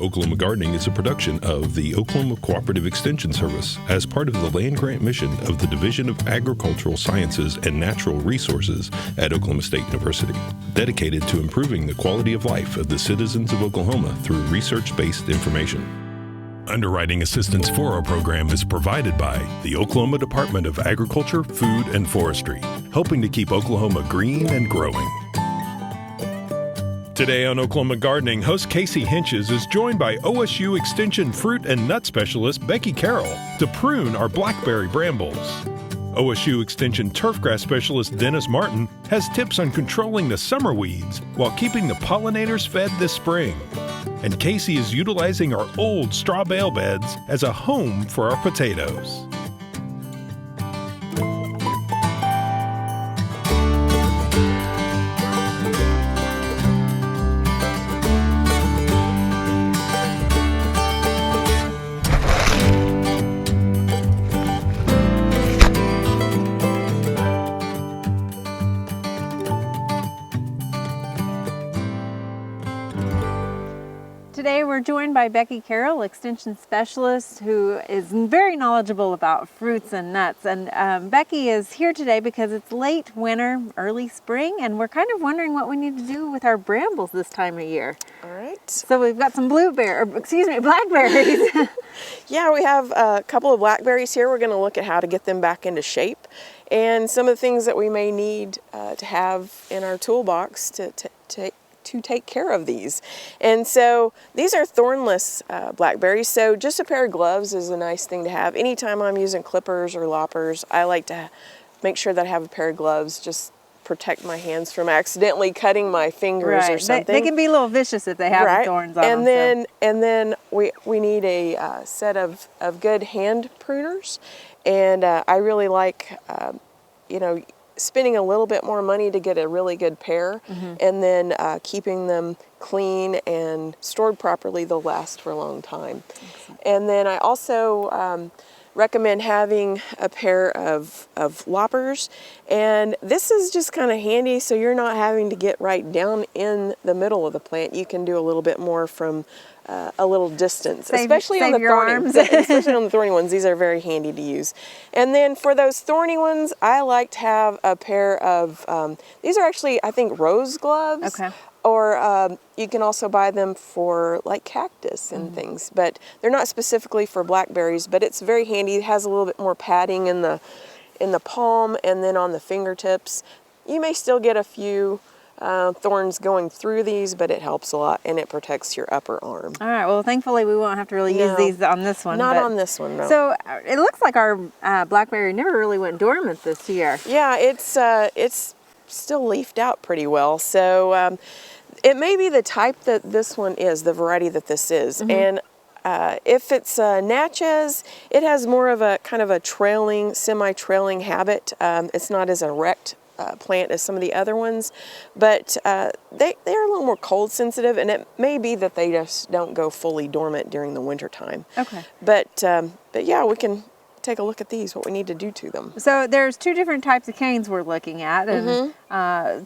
Oklahoma Gardening is a production of the Oklahoma Cooperative Extension Service as part of the land grant mission of the Division of Agricultural Sciences and Natural Resources at Oklahoma State University, dedicated to improving the quality of life of the citizens of Oklahoma through research-based information. Underwriting assistance for our program is provided by the Oklahoma Department of Agriculture, Food, and Forestry, helping to keep Oklahoma green and growing. Today on Oklahoma Gardening, host Casey Hentges is joined by OSU Extension Fruit and Nut Specialist Becky Carroll to prune our blackberry brambles. OSU Extension Turfgrass Specialist Dennis Martin has tips on controlling the summer weeds while keeping the pollinators fed this spring. And Casey is utilizing our old straw bale beds as a home for our potatoes. Today we're joined by Becky Carroll, Extension Specialist, who is very knowledgeable about fruits and nuts. And Becky is here today because it's late winter, early spring, and we're kind of wondering what we need to do with our brambles this time of year. All right. So we've got some blackberries. Yeah, we have a couple of blackberries here. We're going to look at how to get them back into shape and some of the things that we may need to have in our toolbox to take care of these. And so these are thornless blackberries, so just a pair of gloves is a nice thing to have. Anytime I'm using clippers or loppers, I like to make sure that I have a pair of gloves, just protect my hands from accidentally cutting my fingers or something. They can be a little vicious if they have thorns on them. And then we need a set of good hand pruners, and I really like spending a little bit more money to get a really good pair, and then keeping them clean and stored properly, they'll last for a long time. Excellent. And then I also recommend having a pair of loppers, and this is just kind of handy so you're not having to get right down in the middle of the plant. You can do a little bit more from a little distance, especially on the thorny ones. These are very handy to use. And then for those thorny ones, I like to have a pair of, these are actually, I think, rose gloves. Okay. Or you can also buy them for like cactus and things, but they're not specifically for blackberries, but it's very handy. It has a little bit more padding in the palm and then on the fingertips. You may still get a few thorns going through these, but it helps a lot and it protects your upper arm. All right, well, thankfully we won't have to really use these on this one. Not on this one, no. So it looks like our blackberry never really went dormant this year. Yeah, it's still leafed out pretty well. So it may be the type that this one is, the variety that this is. And if it's Natchez, it has more of a kind of a trailing, semi-trailing habit. It's not as erect plant as some of the other ones, but they're a little more cold sensitive, and it may be that they just don't go fully dormant during the winter time. Okay. But yeah, we can take a look at these, what we need to do to them. So there's two different types of canes we're looking at, and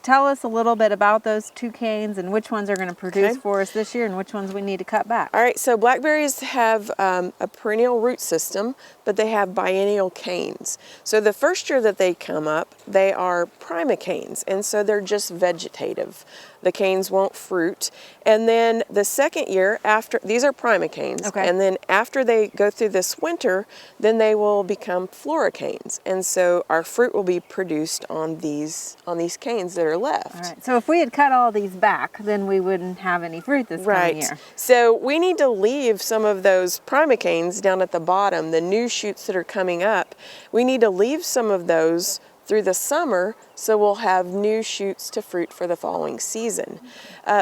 tell us a little bit about those two canes and which ones are going to produce for us this year and which ones we need to cut back. All right, so blackberries have a perennial root system, but they have biennial canes. So the first year that they come up, they are primicanes, and so they're just vegetative. The canes won't fruit. And then the second year, after, these are primicanes, and then after they go through this winter, then they will become floricanes. And so our fruit will be produced on these canes that are left. All right. So if we had cut all these back, then we wouldn't have any fruit this coming year. So we need to leave some of those primicanes down at the bottom, the new shoots that are coming up. We need to leave some of those through the summer, so we'll have new shoots to fruit for the following season.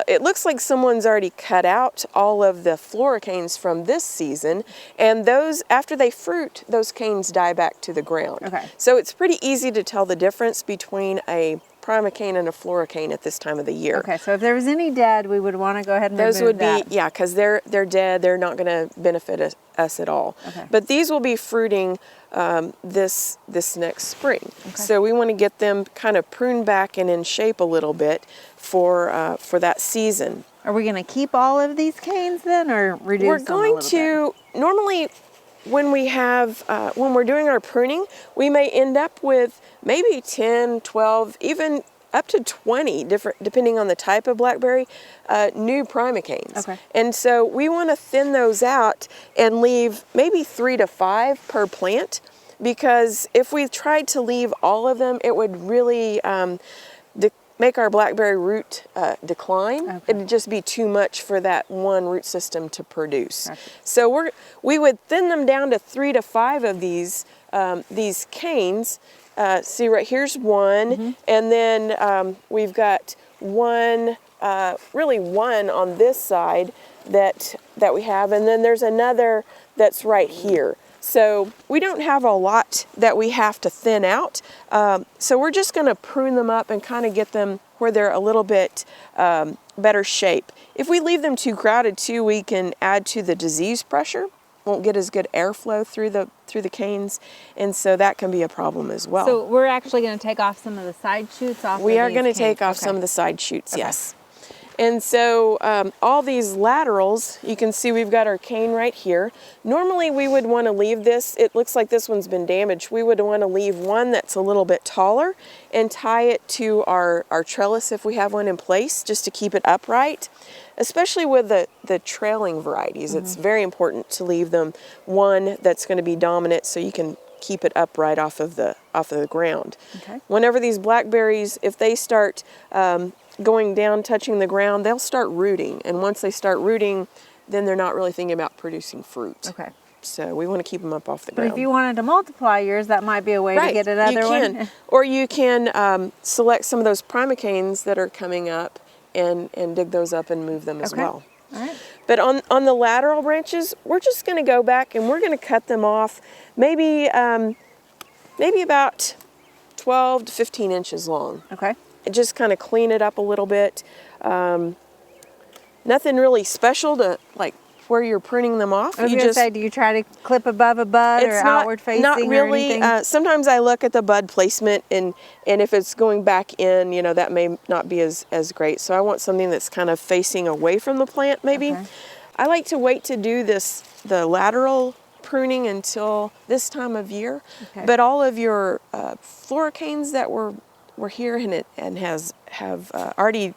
It looks like someone's already cut out all of the floricanes from this season, and those, after they fruit, those canes die back to the ground. So it's pretty easy to tell the difference between a primicane and a floricane at this time of the year. Okay, so if there was any dead, we would want to go ahead and remove that. Those would be, yeah, because they're dead. They're not going to benefit us at all. Okay. But these will be fruiting this next spring. Okay. So we want to get them kind of pruned back and in shape a little bit for that season. Are we going to keep all of these canes then, or reduce We're them going a little bit? normally when we have, when we're doing our pruning, we may end up with maybe 10, 12, even up to 20 different, depending on the type of blackberry, new primocanes. Okay. And so we want to thin those out and leave maybe 3 to 5 per plant, because if we tried to leave all of them, it would really make our blackberry root decline. Okay. It'd just be too much for that one root system to produce. Gotcha. So we would thin them down to 3 to 5 of these canes. See, right here's one, and then we've got one, really one on this side that we have, and then there's another that's right here. So we don't have a lot that we have to thin out. So we're just going to prune them up and kind of get them where they're a little bit better shape. If we leave them too crowded too, we can add to the disease pressure. Won't get as good airflow through the canes, and so that can be a problem as well. So we're actually going to take off some of the side shoots off. We of are these going to canes. take off Okay. some of the side shoots, Okay. yes. And so all these laterals, you can see we've got our cane right here. Normally we would want to leave this, it looks like this one's been damaged. We would want to leave one that's a little bit taller and tie it to our trellis if we have one in place, just to keep it upright. Especially with the trailing varieties, it's very important to leave them one that's going to be dominant so you can keep it upright off of the ground. Okay. Whenever these blackberries, if they start going down, touching the ground, they'll start rooting. And once they start rooting, then they're not really thinking about producing fruit. Okay. So we want to keep them up off the But ground. if you wanted to multiply yours, that might be a way to get another you can. one. Or you can select some of those primocanes that are coming up and dig those up and move them as Okay. well. All right. But on the lateral branches, we're just going to go back and we're going to cut them off maybe about 12 to 15 inches long. Okay. And just kind of clean it up a little bit. Nothing really special to like where you're pruning them off. I was going to say, do you try to clip above a bud or outward facing? Not really. Or anything? Sometimes I look at the bud placement, and if it's going back in, that may not be as great. So I want something that's kind of facing away from the plant, maybe. Okay. I like to wait to do the lateral pruning until this time of year. Okay. But all of your floricanes that were here and have already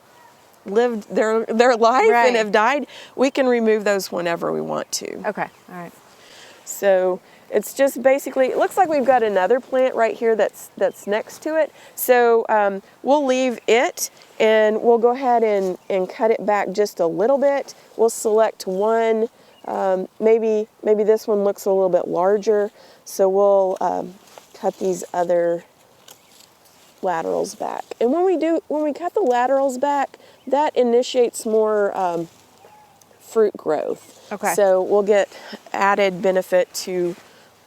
lived their life Right. and have died, we can remove those whenever we want to. Okay. All right. So it's just basically, it looks like we've got another plant right here that's next to it. So we'll leave it and we'll go ahead and cut it back just a little bit. We'll select one, maybe this one looks a little bit larger. So we'll cut these other laterals back. And when we cut the laterals back, that initiates more fruit growth. Okay. So we'll get added benefit to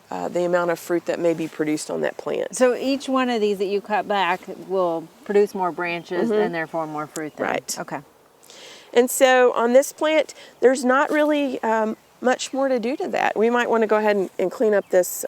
the amount of fruit that may be produced on that plant. So each one of these that you cut back will produce more branches and therefore more fruit then. Right. Okay. And so on this plant, there's not really much more to do to that. We might want to go ahead and clean up this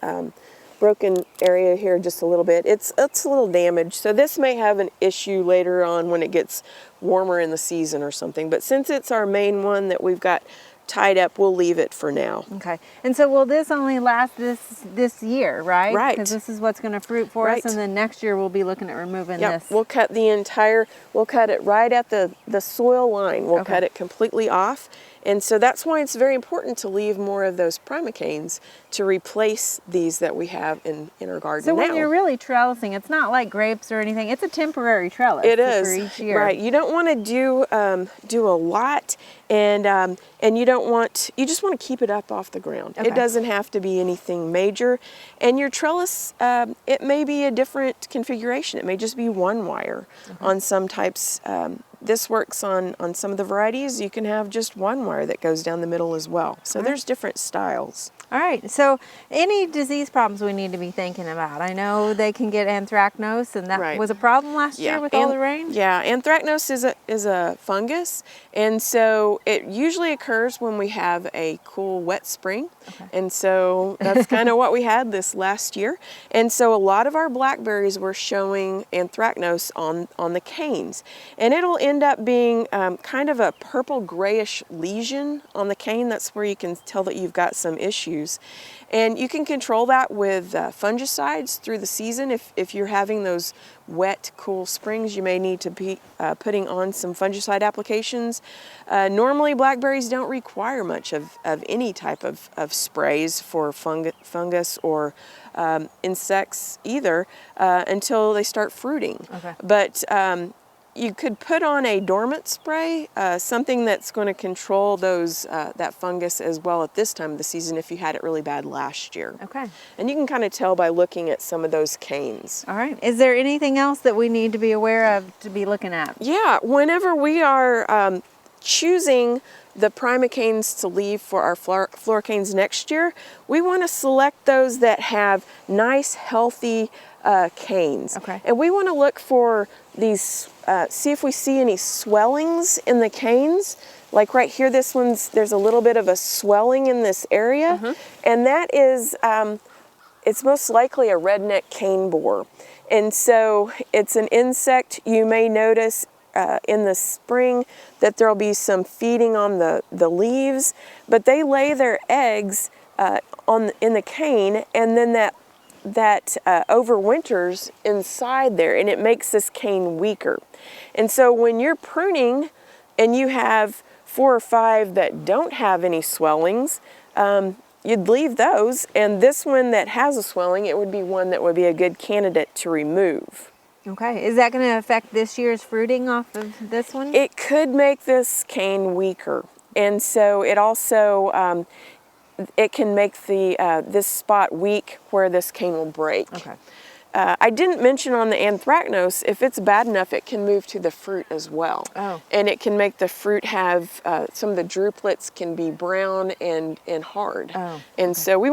broken area here just a little bit. It's a little damaged, so this may have an issue later on when it gets warmer in the season or something. But since it's our main one that we've got tied up, we'll leave it for now. Okay. And so will this only last this year, right? Right. Because this is what's going to fruit for Right. us, and then next year we'll be looking at removing Yep, this. we'll cut we'll cut it right at the soil line. We'll Okay. cut it completely off. And so that's why it's very important to leave more of those primocanes to replace these that we have in our garden So now. when you're really trellising, it's not like grapes or anything. It's a temporary trellis. It for is, each year. right. You don't want to do a lot, and you just want to keep it up off the ground. Okay. It doesn't have to be anything major. And your trellis, it may be a different configuration. It may just be one wire on some types. This works on some of the varieties. You can have just one wire that goes down the middle as well. So there's different styles. All right, so any disease problems we need to be thinking about? I know they can get anthracnose, and that Right. was a problem last year with all the rain? Yeah, anthracnose is a fungus, and so it usually occurs when we have a cool, wet spring. Okay. And so that's kind of what we had this last year. And so a lot of our blackberries were showing anthracnose on the canes. And it'll end up being kind of a purple grayish lesion on the cane. That's where you can tell that you've got some issues. And you can control that with fungicides through the season. If you're having those wet, cool springs, you may need to be putting on some fungicide applications. Normally, blackberries don't require much of any type of sprays for fungus or insects either until they start fruiting. Okay. But you could put on a dormant spray, something that's going to control those that fungus as well at this time of the season if you had it really bad last year. Okay. And you can kind of tell by looking at some of those canes. All right. Is there anything else that we need to be aware of to be looking at? Yeah, whenever we are choosing the primocanes to leave for our floricanes next year, we want to select those that have nice, healthy canes. Okay. And we want to look for these, see if we see any swellings in the canes. Like right here, there's a little bit of a swelling in this area. And that is, it's most likely a redneck cane borer. And so it's an insect you may notice in the spring that there'll be some feeding on the leaves, but they lay their eggs in the cane, and then that overwinters inside there, and it makes this cane weaker. And so when you're pruning and you have 4 or 5 that don't have any swellings, you'd leave those, and this one that has a swelling, it would be one that would be a good candidate to remove. Okay. Is that going to affect this year's fruiting off of this one? It could make this cane weaker, and so it also it can make the this spot weak where this cane will break. Okay. I didn't mention on the anthracnose, if it's bad enough, it can move to the fruit as well. Oh. And it can make the fruit have, some of the drupelets can be brown and hard. Oh, and so we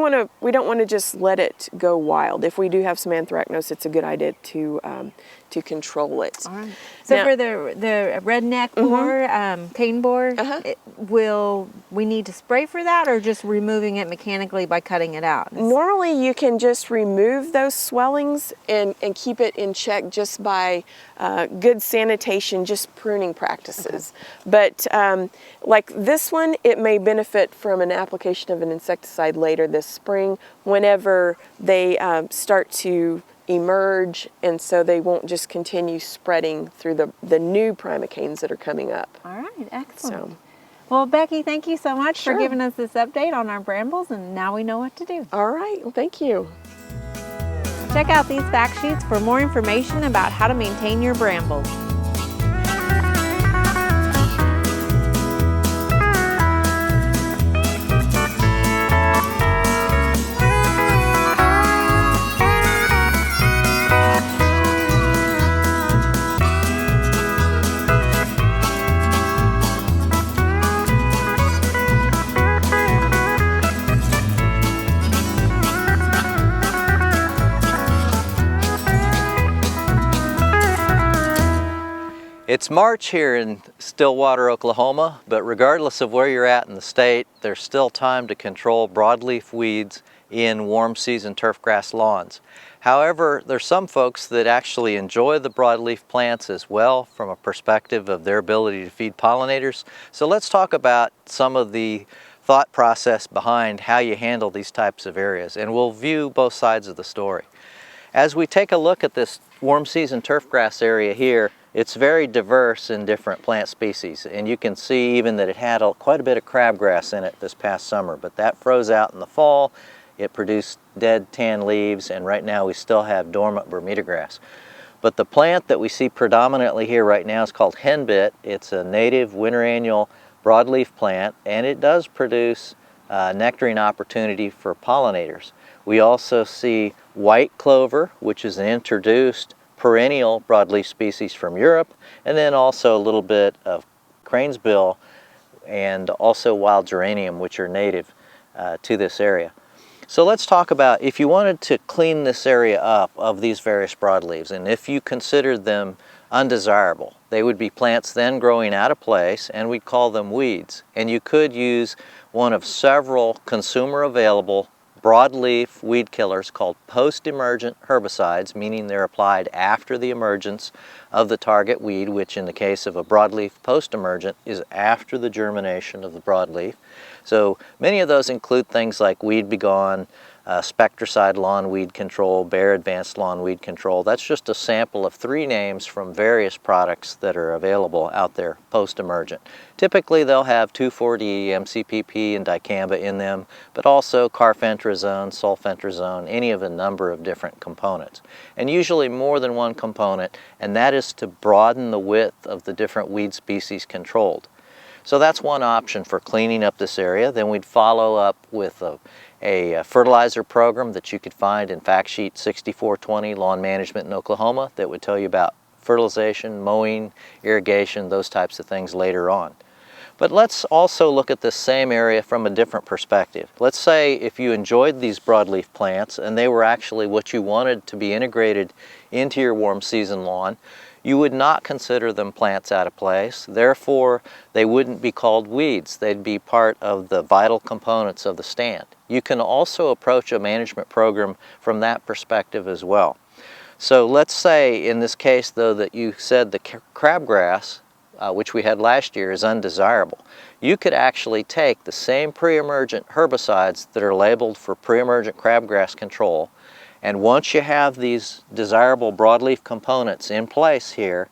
don't want to just let it go wild. If we do have some anthracnose, it's a good idea to control it. All right. So Now, for the redneck borer, cane borer, will we need to spray for that, or just removing it mechanically by cutting it out? normally you can just remove those swellings and keep it in check just by good sanitation, just pruning practices. But like this one, it may benefit from an application of an insecticide later this spring whenever they start to emerge, and so they won't just continue spreading through the new primocanes that are coming up. All right, excellent. So, Well, Becky, thank you so much for Sure. giving us this update on our brambles, and now we know what to do. all right, well, thank you. Check out these fact sheets for more information about how to maintain your brambles. It's March here in Stillwater, Oklahoma, but regardless of where you're at in the state, there's still time to control broadleaf weeds in warm season turfgrass lawns. However, there's some folks that actually enjoy the broadleaf plants as well from a perspective of their ability to feed pollinators. So let's talk about some of the thought process behind how you handle these types of areas, and we'll view both sides of the story. As we take a look at this warm season turfgrass area here, it's very diverse in different plant species, and you can see even that it had quite a bit of crabgrass in it this past summer, but that froze out in the fall. It produced dead tan leaves, and right now we still have dormant Bermuda grass. But the plant that we see predominantly here right now is called henbit. It's a native winter annual broadleaf plant, and it does produce nectaring opportunity for pollinators. We also see white clover, which is an introduced perennial broadleaf species from Europe, and then also a little bit of cranesbill and also wild geranium, which are native to this area. So let's talk about if you wanted to clean this area up of these various broadleaves, and if you considered them undesirable, they would be plants then growing out of place, and we'd call them weeds. And you could use one of several consumer available broadleaf weed killers called post-emergent herbicides, meaning they're applied after the emergence of the target weed, which in the case of a broadleaf post-emergent is after the germination of the broadleaf. So many of those include things like Weed B Gone, Spectricide Lawn Weed Control, Bayer Advanced Lawn Weed Control. That's just a sample of 3 names from various products that are available out there post-emergent. Typically they'll have 2,4-D, MCPP, and dicamba in them, but also carfentrazone, sulfentrazone, any of a number of different components. And usually more than one component, and that is to broaden the width of the different weed species controlled. So that's one option for cleaning up this area. Then we'd follow up with a fertilizer program that you could find in Fact Sheet 6420, Lawn Management in Oklahoma, that would tell you about fertilization, mowing, irrigation, those types of things later on. But let's also look at this same area from a different perspective. Let's say if you enjoyed these broadleaf plants and they were actually what you wanted to be integrated into your warm season lawn, you would not consider them plants out of place. Therefore, they wouldn't be called weeds. They'd be part of the vital components of the stand. You can also approach a management program from that perspective as well. So let's say in this case though that you said the crabgrass, which we had last year, is undesirable. You could actually take the same pre-emergent herbicides that are labeled for pre-emergent crabgrass control, and once you have these desirable broadleaf components in place here,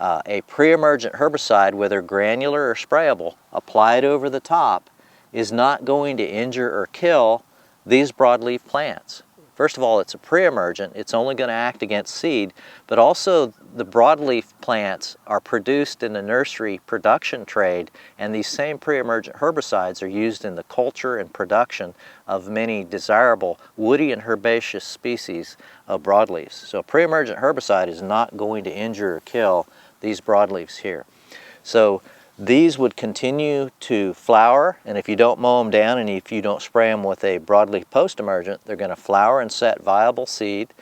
a pre-emergent herbicide, whether granular or sprayable, applied over the top is not going to injure or kill these broadleaf plants. First of all, it's a pre-emergent, it's only going to act against seed, but also the broadleaf plants are produced in the nursery production trade, and these same pre-emergent herbicides are used in the culture and production of many desirable woody and herbaceous species of broadleaves. So a pre-emergent herbicide is not going to injure or kill these broadleaves here. So these would continue to flower, and if you don't mow them down and if you don't spray them with a broadleaf post-emergent, they're going to flower and set viable seed.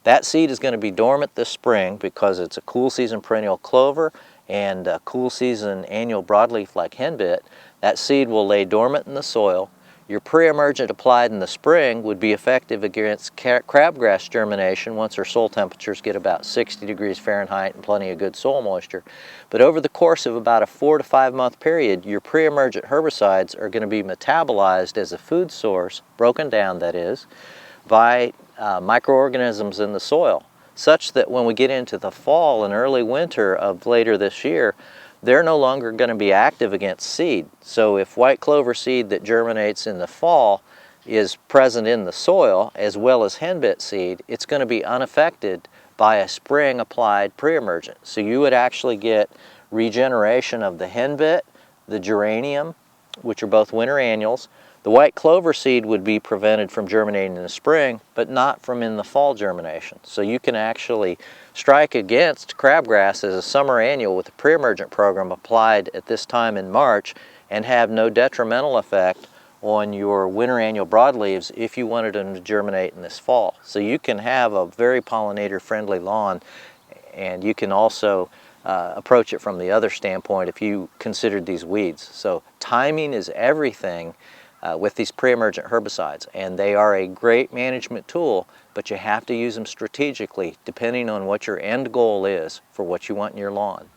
That seed is going to be dormant this spring because it's a cool season perennial clover and a cool season annual broadleaf like henbit. That seed will lay dormant in the soil. Your pre-emergent applied in the spring would be effective against crabgrass germination once our soil temperatures get about 60 degrees Fahrenheit and plenty of good soil moisture. But over the course of about a 4 to 5 month period, your pre-emergent herbicides are going to be metabolized as a food source, broken down that is, by microorganisms in the soil, such that when we get into the fall and early winter of later this year, they're no longer going to be active against seed. So if white clover seed that germinates in the fall is present in the soil, as well as henbit seed, it's going to be unaffected by a spring applied pre-emergent. So you would actually get regeneration of the henbit, the geranium, which are both winter annuals. The white clover seed would be prevented from germinating in the spring, but not from in the fall germination. So you can actually strike against crabgrass as a summer annual with the pre-emergent program applied at this time in March and have no detrimental effect on your winter annual broadleaves if you wanted them to germinate in this fall. So you can have a very pollinator friendly lawn, and you can also approach it from the other standpoint if you considered these weeds. So timing is everything with these pre-emergent herbicides, and they are a great management tool, but you have to use them strategically depending on what your end goal is for what you want in your lawn.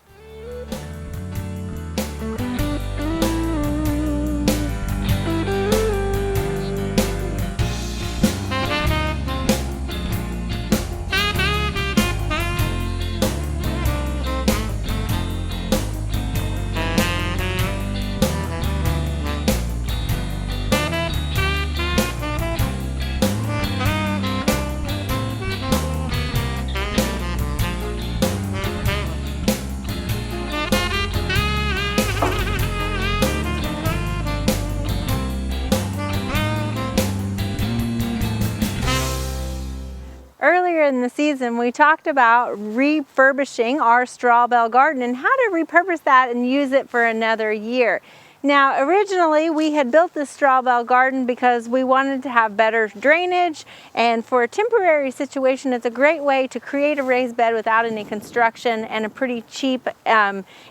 Earlier in the season, we talked about refurbishing our straw bale garden and how to repurpose that and use it for another year. Now, originally we had built this straw bale garden because we wanted to have better drainage, and for a temporary situation, it's a great way to create a raised bed without any construction and a pretty cheap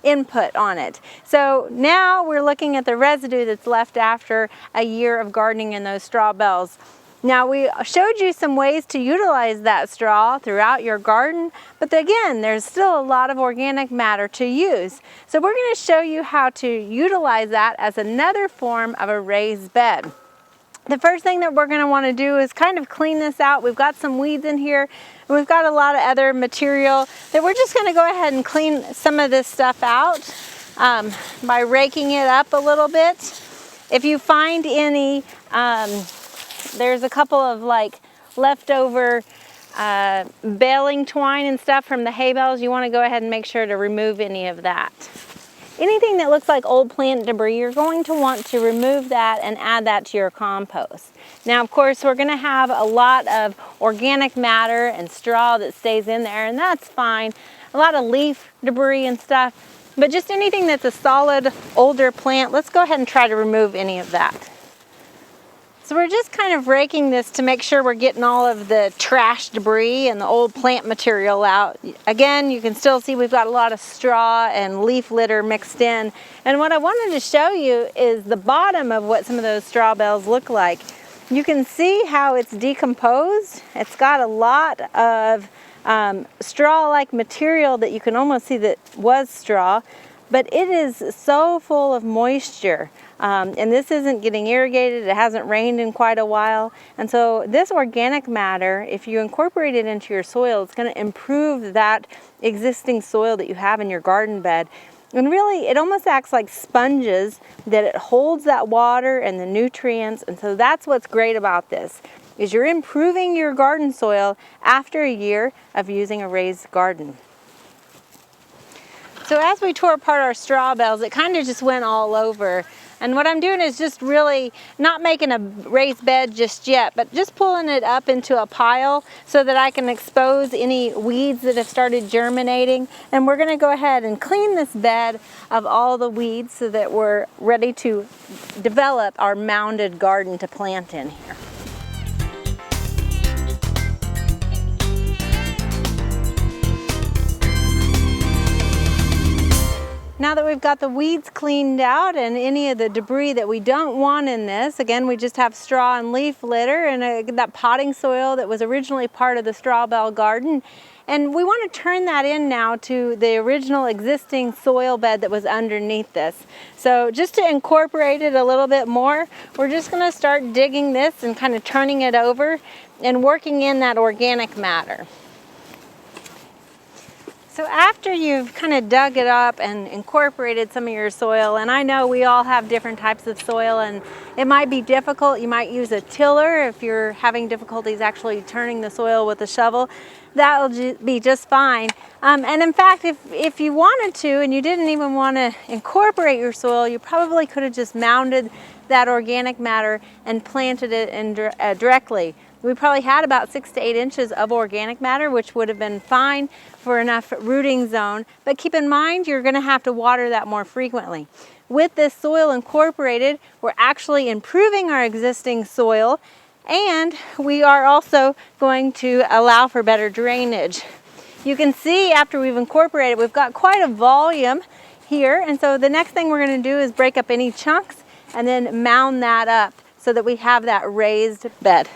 input on it. So now we're looking at the residue that's left after a year of gardening in those straw bales. Now, we showed you some ways to utilize that straw throughout your garden, but again, there's still a lot of organic matter to use. So we're going to show you how to utilize that as another form of a raised bed. The first thing that we're going to want to do is kind of clean this out. We've got some weeds in here. We've got a lot of other material that we're just going to go ahead and clean some of this stuff out by raking it up a little bit. If you find any there's a couple of like leftover baling twine and stuff from the hay bales. You want to go ahead and make sure to remove any of that. Anything that looks like old plant debris, you're going to want to remove that and add that to your compost. Now, of course, we're going to have a lot of organic matter and straw that stays in there, and that's fine. A lot of leaf debris and stuff, but just anything that's a solid older plant, let's go ahead and try to remove any of that. So we're just kind of raking this to make sure we're getting all of the trash debris and the old plant material out. Again, you can still see we've got a lot of straw and leaf litter mixed in. And what I wanted to show you is the bottom of what some of those straw bales look like. You can see how it's decomposed. It's got a lot of straw-like material that you can almost see that was straw, but it is so full of moisture. And this isn't getting irrigated, it hasn't rained in quite a while. And so this organic matter, if you incorporate it into your soil, it's going to improve that existing soil that you have in your garden bed. And really, it almost acts like sponges, that it holds that water and the nutrients. And so that's what's great about this, is you're improving your garden soil after a year of using a raised garden. So as we tore apart our straw bales, it kind of just went all over. And what I'm doing is just really not making a raised bed just yet, but just pulling it up into a pile so that I can expose any weeds that have started germinating. And we're going to go ahead and clean this bed of all the weeds so that we're ready to develop our mounded garden to plant in here. Now that we've got the weeds cleaned out and any of the debris that we don't want in this, again, we just have straw and leaf litter and that potting soil that was originally part of the straw bale garden. And we want to turn that in now to the original existing soil bed that was underneath this. So just to incorporate it a little bit more, we're just going to start digging this and kind of turning it over and working in that organic matter. So after you've kind of dug it up and incorporated some of your soil, and I know we all have different types of soil and it might be difficult. You might use a tiller if you're having difficulties actually turning the soil with a shovel. That'll be just fine. And in fact, if you wanted to and you didn't even want to incorporate your soil, you probably could have just mounded that organic matter and planted it in directly. We probably had about 6 to 8 inches of organic matter, which would have been fine for enough rooting zone. But keep in mind, you're going to have to water that more frequently. With this soil incorporated, we're actually improving our existing soil, and we are also going to allow for better drainage. You can see after we've incorporated, we've got quite a volume here, and so the next thing we're going to do is break up any chunks and then mound that up so that we have that raised bed.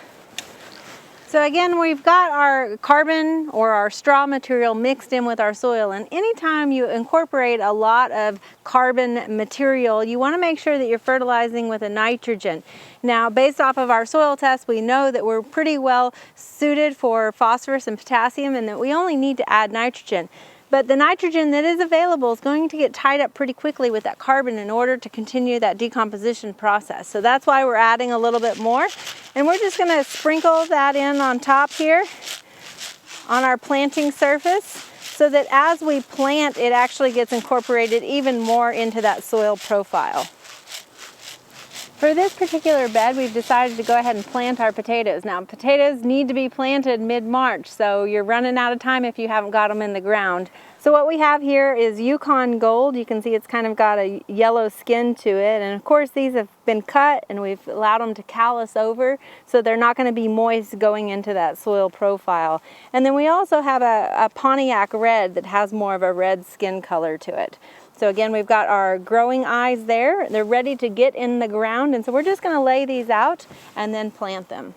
So again, we've got our carbon or our straw material mixed in with our soil, and anytime you incorporate a lot of carbon material, you want to make sure that you're fertilizing with a nitrogen. Now, based off of our soil test, we know that we're pretty well suited for phosphorus and potassium and that we only need to add nitrogen. But the nitrogen that is available is going to get tied up pretty quickly with that carbon in order to continue that decomposition process. So that's why we're adding a little bit more. And we're just going to sprinkle that in on top here on our planting surface so that as we plant, it actually gets incorporated even more into that soil profile. For this particular bed, we've decided to go ahead and plant our potatoes. Now, potatoes need to be planted mid-March, so you're running out of time if you haven't got them in the ground. So what we have here is Yukon Gold. You can see it's kind of got a yellow skin to it. And of course these have been cut and we've allowed them to callus over so they're not going to be moist going into that soil profile. And then we also have a Pontiac Red that has more of a red skin color to it. So again, we've got our growing eyes there. They're ready to get in the ground. And so we're just going to lay these out and then plant them.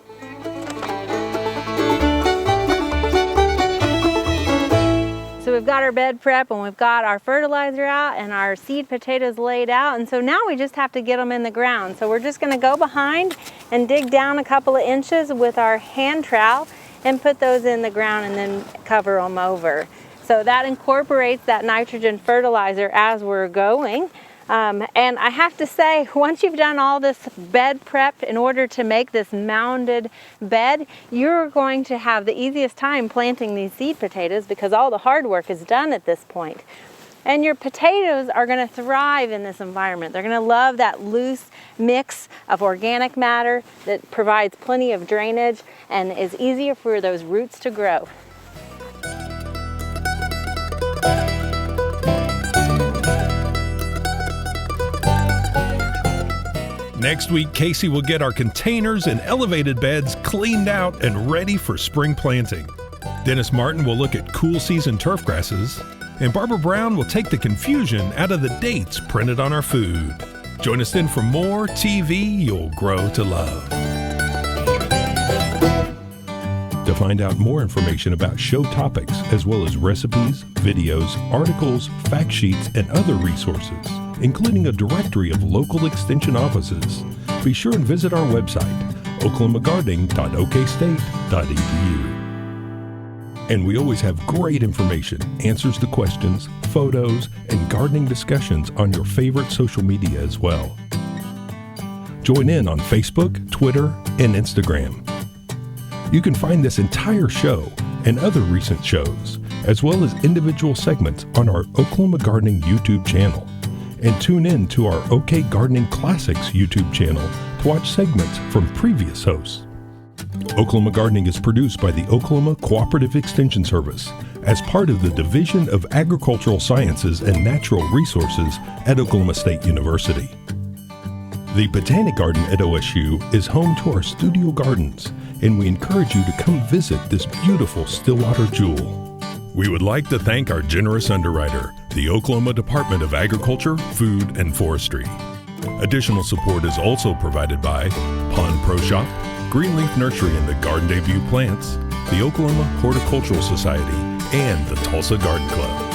So we've got our bed prep and we've got our fertilizer out and our seed potatoes laid out. And so now we just have to get them in the ground. So we're just gonna go behind and dig down a couple of inches with our hand trowel and put those in the ground and then cover them over. So that incorporates that nitrogen fertilizer as we're going. And I have to say, once you've done all this bed prep in order to make this mounded bed, you're going to have the easiest time planting these seed potatoes because all the hard work is done at this point. And your potatoes are going to thrive in this environment. They're going to love that loose mix of organic matter that provides plenty of drainage and is easier for those roots to grow. Next week, Casey will get our containers and elevated beds cleaned out and ready for spring planting. Dennis Martin will look at cool season turf grasses, and Barbara Brown will take the confusion out of the dates printed on our food. Join us then for more TV you'll grow to love. To find out more information about show topics, as well as recipes, videos, articles, fact sheets, and other resources, including a directory of local extension offices, be sure and visit our website, oklahomagardening.okstate.edu. And we always have great information, answers to questions, photos, and gardening discussions on your favorite social media as well. Join in on Facebook, Twitter, and Instagram. You can find this entire show and other recent shows, as well as individual segments on our Oklahoma Gardening YouTube channel. And tune in to our OK Gardening Classics YouTube channel to watch segments from previous hosts. Oklahoma Gardening is produced by the Oklahoma Cooperative Extension Service as part of the Division of Agricultural Sciences and Natural Resources at Oklahoma State University. The Botanic Garden at OSU is home to our studio gardens, and we encourage you to come visit this beautiful Stillwater jewel. We would like to thank our generous underwriter, the Oklahoma Department of Agriculture, Food, and Forestry. Additional support is also provided by Pond Pro Shop, Greenleaf Nursery and the Garden Debut Plants, the Oklahoma Horticultural Society, and the Tulsa Garden Club.